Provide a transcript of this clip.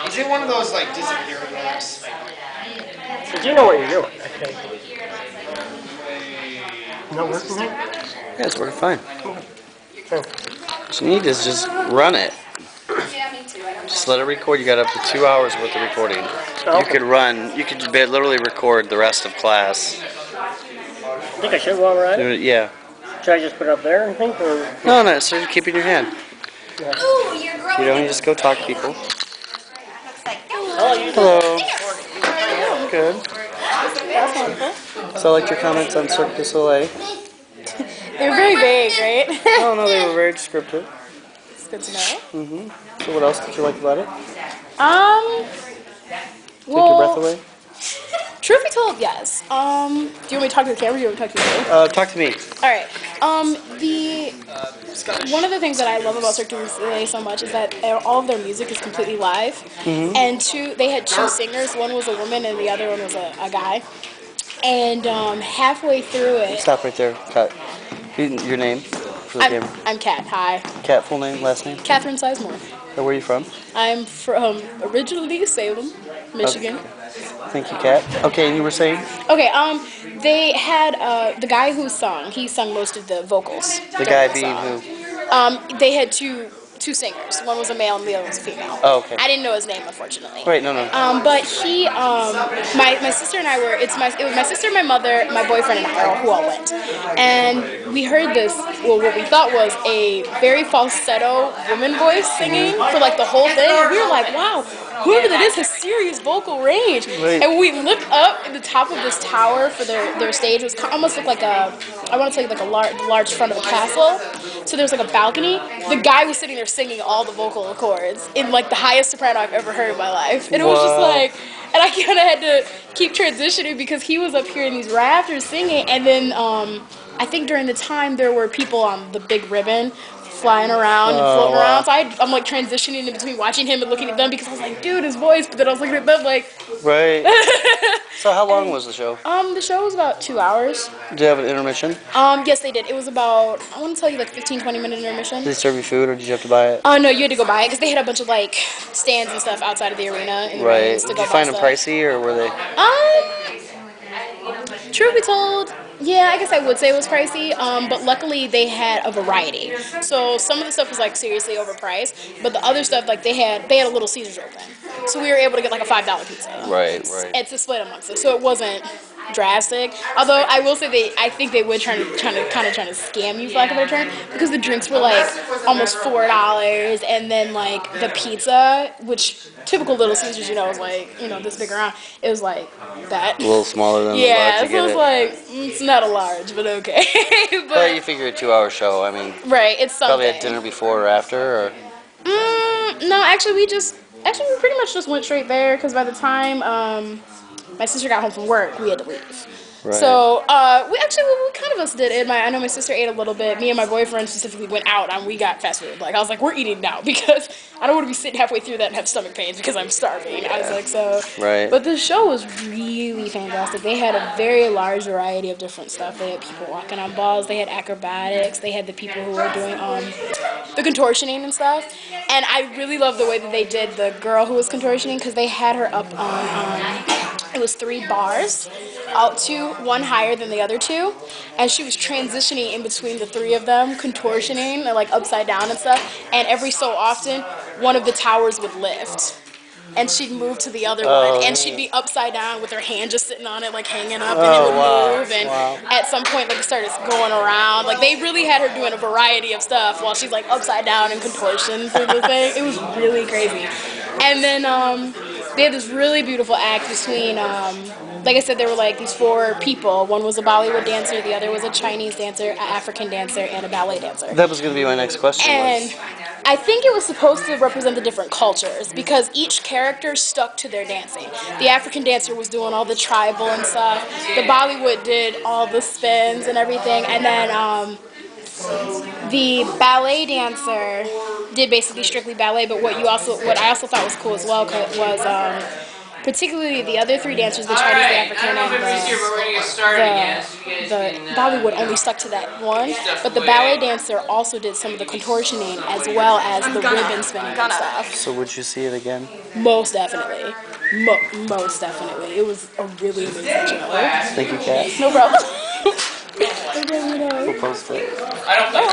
Is it one of those like disappearing apps? But you know what you're doing, I think. Not working right? Yeah, it's working fine. Oh. What you need is just run it. Just let it record. You got up to 2 hours worth of recording. Oh, You okay. could run. You could literally record the rest of class. I think I should while we're at it. Yeah. Should I just put it up there, I think? Or... No, no. So just keep it in your hand. Yeah. You know, you just go talk to people. I'll use Hello. it. Good. That's wonderful. So I liked your comments on Cirque du Soleil. They're very vague, right? Oh no, they were very descriptive. It's good to know. Mm-hmm. So what else did you like about it? Take your breath Well, away. truth be told, yes. Do you want me to talk to the camera or do you want me to talk to you? Talk to me. Alright. One of the things that I love about Cirque du Soleil so much is that all of their music is completely live. Mm-hmm. And they had two singers. One was a woman and the other one was a guy. And halfway through it... Stop right there. Cut. Your name for the camera. I'm Kat. Hi. Kat, full name, last name? Catherine Sizemore. Where are you from? I'm from originally Salem, Michigan. Thank you, Kat. Okay, and you were saying? Okay, they had the guy who sung. He sung most of the vocals. The guy being who? They had two singers. One was a male and the other was a female. Oh, okay. I didn't know his name, unfortunately. Wait, no. But he, my sister and I were. It was my sister, my mother, my boyfriend, and I who all went. And we heard this. Well, what we thought was a very falsetto woman voice singing for like the whole thing. And we were like, wow. Whoever that is has serious vocal range. Right. And we looked up at the top of this tower for their stage. It was almost looked like I want to say like a large front of a castle. So there was like a balcony. The guy was sitting there singing all the vocal chords in like the highest soprano I've ever heard in my life. And it was just like, and I kind of had to keep transitioning because he was up here in these rafters singing. And then I think during the time there were people on the big ribbon flying around and floating around. So I'm like transitioning in between watching him and looking at them because I was like, dude, his voice. But then I was looking at them like. Right. So how long was the show? The show was about 2 hours. Did you have an intermission? Yes, they did. It was about, I want to tell you like 15-20 minute intermission. Did they serve you food or did you have to buy it? Oh, no, you had to go buy it because they had a bunch of like stands and stuff outside of the arena. In the Right. rings to Did go you buy find them stuff. pricey or were they? Truth be told, yeah, I guess I would say it was pricey, but luckily they had a variety. So some of the stuff was like seriously overpriced, but the other stuff, like they had a Little Caesars open. So we were able to get like a $5 pizza. Right. It's a split amongst us, so it wasn't drastic. Although I will say I think they would trying to scam you for lack of a better term, because the drinks were like almost $4, and then like the pizza, which typical Little Caesars, is like this big around. It was like that. A little smaller than Yeah, the so it's like it's not a large, but okay. But you figure a 2-hour show. I mean, right, it's something. probably had dinner before or after, or. No, actually, we pretty much just went straight there because by the time my sister got home from work, we had to leave. Right. So we kind of us did it. I know my sister ate a little bit. Me and my boyfriend specifically went out and we got fast food. Like I was like, we're eating now because I don't want to be sitting halfway through that and have stomach pains because I'm starving. I was like, so. Right. But the show was really fantastic. They had a very large variety of different stuff. They had people walking on balls. They had acrobatics. They had the people who were doing the contortioning and stuff. And I really love the way that they did the girl who was contortioning because they had her up on. It was 3 bars, one higher than the other 2, and she was transitioning in between the 3 of them, contortioning, like upside down and stuff, and every so often, one of the towers would lift, and she'd move to the other one, and she'd be upside down with her hand just sitting on it, like hanging up, and it would move, and at some point, like, it started going around, like, they really had her doing a variety of stuff while she's, like, upside down and contortion through the thing. It was really crazy. And then, they had this really beautiful act between, like I said, there were like these 4 people. One was a Bollywood dancer, the other was a Chinese dancer, an African dancer, and a ballet dancer. That was going to be my next question. And I think it was supposed to represent the different cultures because each character stuck to their dancing. The African dancer was doing all the tribal and stuff. The Bollywood did all the spins and everything. And then the ballet dancer did basically strictly ballet, but what I also thought was cool as well was particularly the other three dancers, the Chinese, the African, and the Bollywood only stuck to that one. But the ballet dancer also did some of the contortioning as well as the ribbon spinning and stuff. So would you see it again? Most definitely. Most definitely. It was a really amazing show. Thank you, Kat. No problem. We'll post it. Oh,